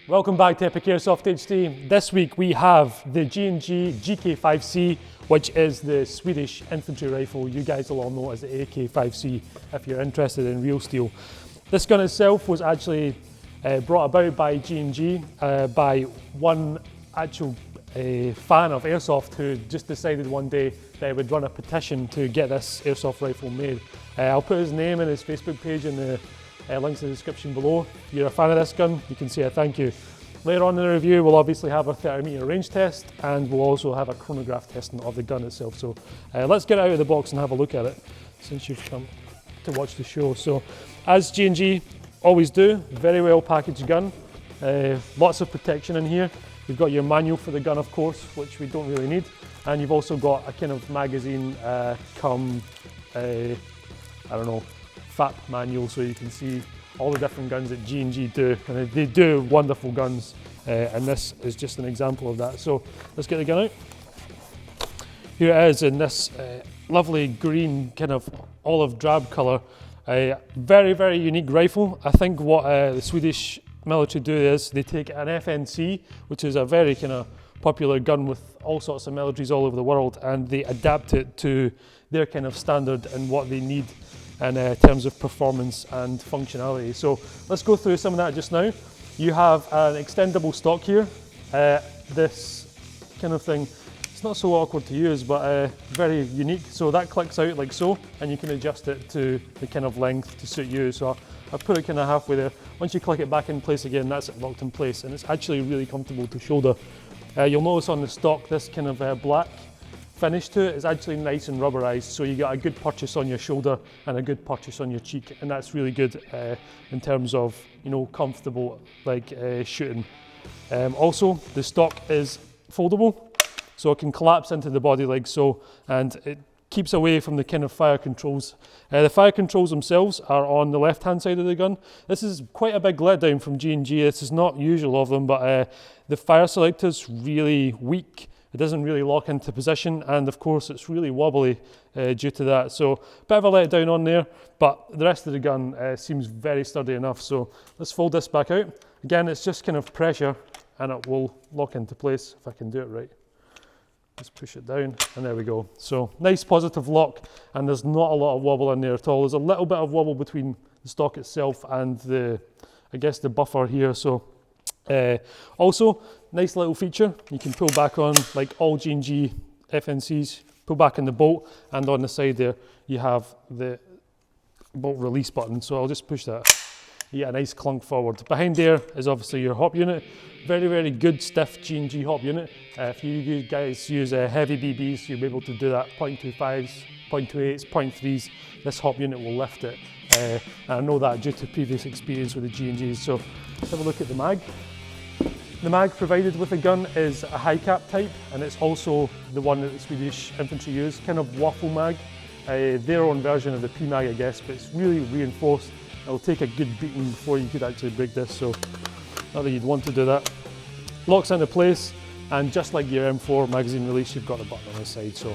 Welcome back to EpicAirsoftHD. This week we have the G&G GK5c, which is the Swedish infantry rifle you guys will all know as the AK5c if you're interested in real steel. This gun itself was actually brought about by G&G by one actual fan of airsoft who just decided one day that he would run a petition to get this airsoft rifle made. I'll put his name and his Facebook page in the links in the description below. If you're a fan of this gun, you can say a thank you. Later on in the review, we'll obviously have a 30-meter range test, and we'll also have a chronograph testing of the gun itself. So let's get it out of the box and have a look at it, since you've come to watch the show. So as G&G always do, very well packaged gun. Lots of protection in here. You've got your manual for the gun, of course, which we don't really need. And you've also got a kind of magazine FAP manual, so you can see all the different guns that G&G do, and they do wonderful guns, and this is just an example of that. So let's get the gun out. Here it is in this lovely green kind of olive drab colour. Very, very unique rifle. I think what the Swedish military do is they take an FNC, which is a very kind of popular gun with all sorts of militaries all over the world, and they adapt it to their kind of standard and what they need in terms of performance and functionality. So let's go through some of that just now. You have an extendable stock here. This kind of thing, it's not so awkward to use, but very unique. So that clicks out like so, and you can adjust it to the kind of length to suit you. So I've put it kind of halfway there. Once you click it back in place again, that's it locked in place, and it's actually really comfortable to shoulder. You'll notice on the stock, this kind of black finish to it is actually nice and rubberized, so you get a good purchase on your shoulder and a good purchase on your cheek, and that's really good in terms of, you know, comfortable like shooting. Also, the stock is foldable, so it can collapse into the body like so, and it keeps away from the kind of fire controls. The fire controls themselves are on the left hand side of the gun. This is quite a big letdown from G&G. This is not usual of them, but the fire selector's really weak. It doesn't really lock into position, and of course it's really wobbly due to that. So a bit of a letdown on there, but the rest of the gun seems very sturdy enough. So let's fold this back out. Again, it's just kind of pressure and it will lock into place if I can do it right. Let's push it down, and there we go. So nice positive lock, and there's not a lot of wobble in there at all. There's a little bit of wobble between the stock itself and the, I guess, the buffer here. So also, nice little feature, you can pull back on, like all G&G FNCs, pull back in the bolt, and on the side there you have the bolt release button. So I'll just push that. You get a nice clunk forward. Behind there is obviously your hop unit. Very, very good stiff G&G hop unit. If you guys use heavy BBs, you'll be able to do that. 0.25s, 0.28s, 0.3s. This hop unit will lift it. And I know that due to previous experience with the G&Gs. So let's have a look at the mag. The mag provided with the gun is a high cap type, and it's also the one that the Swedish infantry use, kind of waffle mag. Their own version of the P mag, I guess, but it's really reinforced. It'll take a good beating before you could actually break this, so not that you'd want to do that. Locks into place, and just like your M4 magazine release, you've got a button on the side, so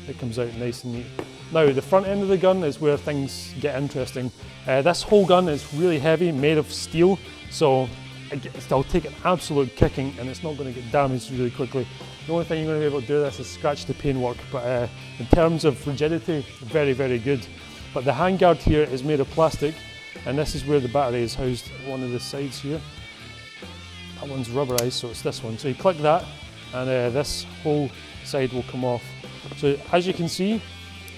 it comes out nice and neat. Now, the front end of the gun is where things get interesting. This whole gun is really heavy, made of steel, so it'll take an absolute kicking, and it's not going to get damaged really quickly. The only thing you're going to be able to do this is scratch the paintwork, but in terms of rigidity, very, very good. But the handguard here is made of plastic, and this is where the battery is housed on one of the sides here. That one's rubberized, so it's this one. So you click that, and this whole side will come off. So as you can see,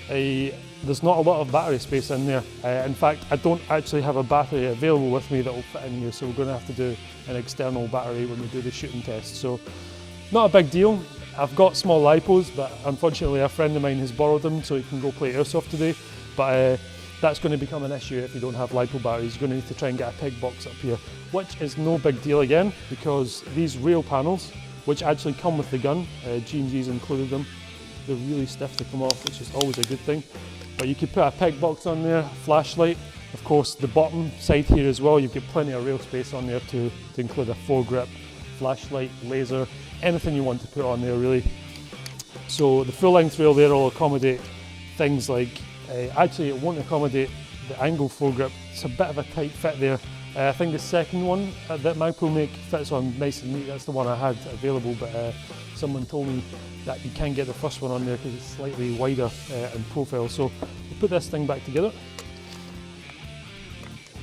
there's not a lot of battery space in there. In fact, I don't actually have a battery available with me that will fit in here, so we're going to have to do an external battery when we do the shooting test. So not a big deal. I've got small lipos, but unfortunately a friend of mine has borrowed them so he can go play airsoft today. But that's going to become an issue if you don't have lipo batteries. You're going to need to try and get a peg box up here, which is no big deal again, because these rail panels, which actually come with the gun, G&G's included them, they're really stiff to come off, which is always a good thing. But you could put a peg box on there, flashlight. Of course, the bottom side here as well, you've got plenty of rail space on there to include a foregrip, flashlight, laser, anything you want to put on there really. So the full length rail there will accommodate things like, actually it won't accommodate the angle foregrip. It's a bit of a tight fit there. I think the second one that Magpul make fits on nice and neat. That's the one I had available, but someone told me that you can't get the first one on there because it's slightly wider in profile. So we'll put this thing back together,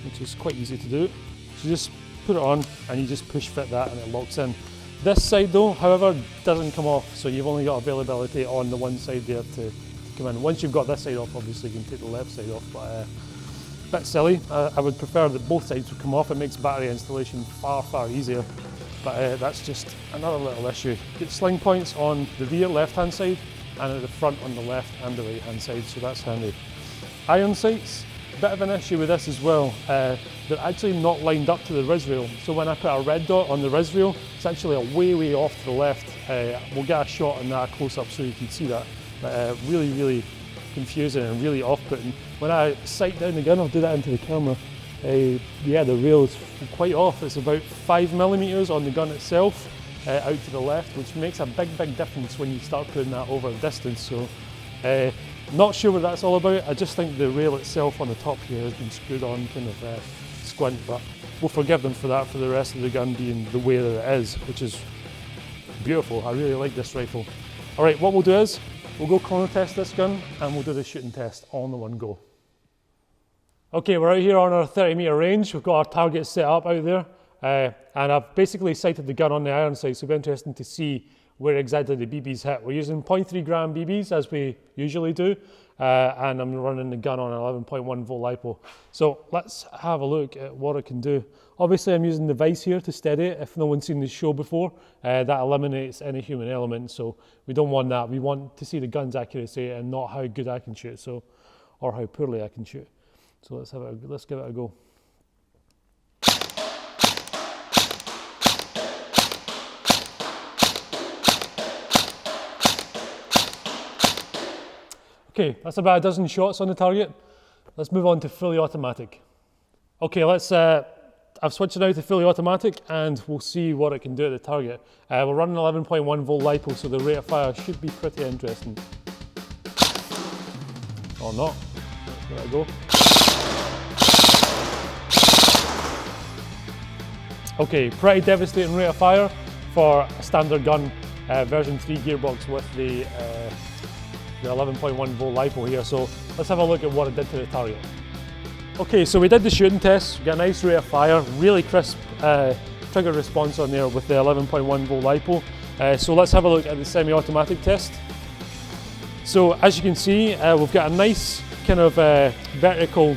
which is quite easy to do. So just put it on and you just push fit that and it locks in. This side though, however, doesn't come off, so you've only got availability on the one side there to come in. Once you've got this side off, obviously you can take the left side off, but a bit silly. I would prefer that both sides would come off. It makes battery installation far easier, but that's just another little issue. Get sling points on the rear left hand side and at the front on the left and the right hand side, so that's handy. Iron sights, bit of an issue with this as well. They're actually not lined up to the res rail, so when I put a red dot on the res rail, it's actually a way off to the left. We'll get a shot on that close up so you can see that, but really confusing and really off-putting. When I sight down the gun, I'll do that into the camera, yeah, the rail is quite off. It's about 5mm on the gun itself, out to the left, which makes a big difference when you start putting that over distance. So not sure what that's all about. I just think the rail itself on the top here has been screwed on kind of squint, but we'll forgive them for that for the rest of the gun being the way that it is, which is beautiful. I really like this rifle. All right, what we'll do is we'll go chrono test this gun and we'll do the shooting test all in the one go. Okay, we're out here on our 30-meter range. We've got our target set up out there, and I've basically sighted the gun on the iron sight, so it'll be interesting to see where exactly the BBs hit. We're using 0.3 gram BBs as we usually do, and I'm running the gun on an 11.1 volt LiPo. So let's have a look at what it can do. Obviously I'm using the vise here to steady it. If no one's seen this show before, that eliminates any human element, so we don't want that. We want to see the gun's accuracy and not how good I can shoot, so, or how poorly I can shoot. So let's give it a go. Okay, that's about a dozen shots on the target. Let's move on to fully automatic. Okay, I've switched it now to fully automatic and we'll see what it can do at the target. We're running 11.1 volt LiPo, so the rate of fire should be pretty interesting. Or not. Let's give it a go. Okay, pretty devastating rate of fire for a standard gun, version 3 gearbox with the 11.1 volt LiPo here. So let's have a look at what it did to the target. Okay, so we did the shooting test. We got a nice rate of fire, really crisp trigger response on there with the 11.1 volt LiPo. So let's have a look at the semi-automatic test. So as you can see, we've got a nice kind of vertical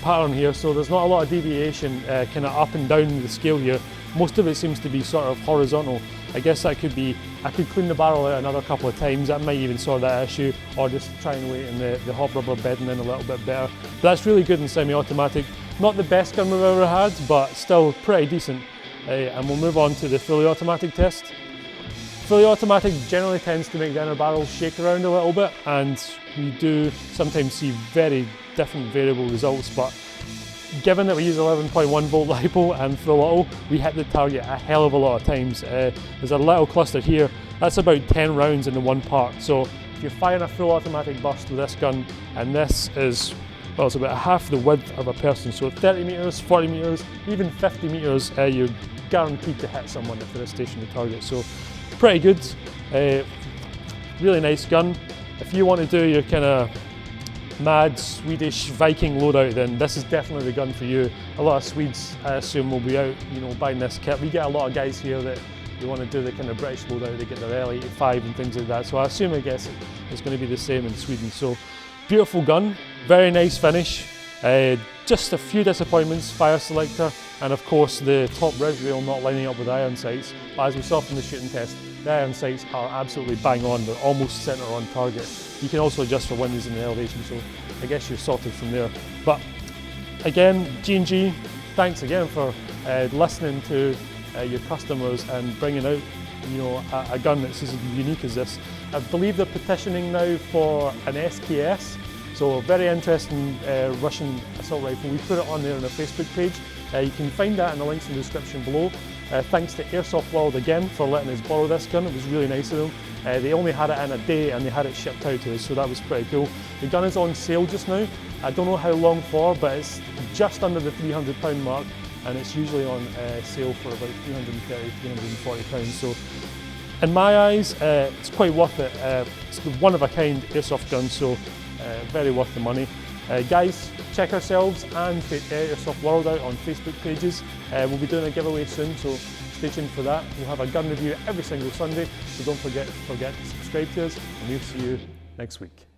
pattern here, so there's not a lot of deviation kind of up and down the scale here. Most of it seems to be sort of horizontal. I guess that could be, I could clean the barrel out another couple of times, that might even solve that issue, or just try and wait in the hot rubber bedding in a little bit better. But that's really good in semi-automatic. Not the best gun we've ever had, but still pretty decent. And we'll move on to the fully automatic test. Fully automatic generally tends to make the inner barrel shake around a little bit, and we do sometimes see very different variable results, but given that we use 11.1 volt LiPo and full auto, we hit the target a hell of a lot of times. There's a little cluster here, that's about 10 rounds in the one part. So if you're firing a full automatic burst with this gun, and this is, well, it's about half the width of a person, so 30 meters, 40 meters, even 50 meters, you're guaranteed to hit someone if they're a stationary target. So pretty good, really nice gun. If you want to do your kind of mad Swedish Viking loadout, then this is definitely the gun for you. A lot of Swedes, I assume, will be out, buying this kit. We get a lot of guys here that you want to do the kind of British loadout. They get their L85 and things like that. So I assume, I guess, it's going to be the same in Sweden. So beautiful gun, very nice finish. Just a few disappointments, fire selector, and of course the top res rail not lining up with iron sights. But as we saw from the shooting test, the iron sights are absolutely bang on. They're almost centre on target. You can also adjust for windows and the elevation, so I guess you're sorted from there. But again, G&G, thanks again for listening to your customers and bringing out a gun that's as unique as this. I believe they're petitioning now for an SKS, so a very interesting Russian assault rifle. We put it on there on our Facebook page. You can find that in the links in the description below. Thanks to Airsoft World again for letting us borrow this gun. It was really nice of them. They only had it in a day and they had it shipped out to us, so that was pretty cool. The gun is on sale just now, I don't know how long for, but it's just under the £300 mark, and it's usually on sale for about £330, £340. So in my eyes, it's quite worth it. It's the one-of-a-kind airsoft gun, so very worth the money. Guys, check ourselves and Airsoft World out on Facebook pages. We'll be doing a giveaway soon, so stay tuned for that. We'll have a gun review every single Sunday, so don't forget to subscribe to us, and we'll see you next week.